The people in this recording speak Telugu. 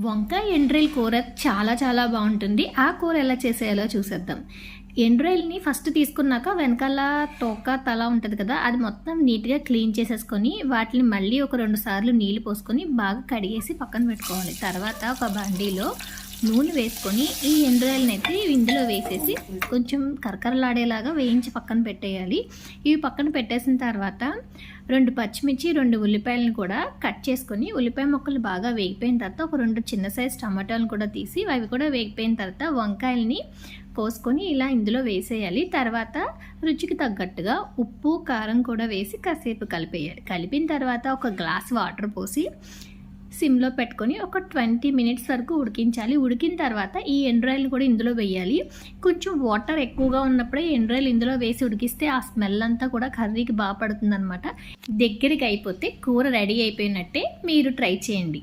వంకాయ ఎండ్రాయిల్ కూర చాలా చాలా బాగుంటుంది. ఆ కూర ఎలా చేసేయాలో చూసేద్దాం. ఎండ్రాయిల్ని ఫస్ట్ తీసుకున్నాక వెనకాల తోక తల ఉంటుంది కదా, అది మొత్తం నీట్గా క్లీన్ చేసేసుకొని వాటిని మళ్ళీ ఒక 2 సార్లు నీళ్ళు పోసుకొని బాగా కడిగేసి పక్కన పెట్టుకోవాలి. తర్వాత ఒక బండిలో నూనె వేసుకొని ఈ ఎండ్రాయిల్ని అయితే ఇందులో వేసేసి కొంచెం కరకరలాడేలాగా వేయించి పక్కన పెట్టేయాలి. ఇవి పక్కన పెట్టేసిన తర్వాత 2 పచ్చిమిర్చి 2 ఉల్లిపాయలను కూడా కట్ చేసుకొని, ఉల్లిపాయ ముక్కలు బాగా వేగిపోయిన తర్వాత ఒక 2 చిన్న సైజు టమాటాలను కూడా తీసి అవి కూడా వేగిపోయిన తర్వాత వంకాయల్ని కోసుకొని ఇలా ఇందులో వేసేయాలి. తర్వాత రుచికి తగ్గట్టుగా ఉప్పు కారం కూడా వేసి కాసేపు కలిపేయాలి. కలిపిన తర్వాత ఒక గ్లాస్ వాటర్ పోసి సిమ్లో పెట్టుకొని ఒక 20 మినిట్స్ వరకు ఉడికించాలి. ఉడికిన తర్వాత ఈ ఎండ్రాయిల్ కూడా ఇందులో వేయాలి. కొంచెం వాటర్ ఎక్కువగా ఉన్నప్పుడే ఎండ్రాయిల్ ఇందులో వేసి ఉడికిస్తే ఆ స్మెల్ అంతా కూడా కర్రీకి బాగా పడుతుంది అనమాట. దగ్గరికి అయిపోతే కూర రెడీ అయిపోయినట్టే. మీరు ట్రై చేయండి.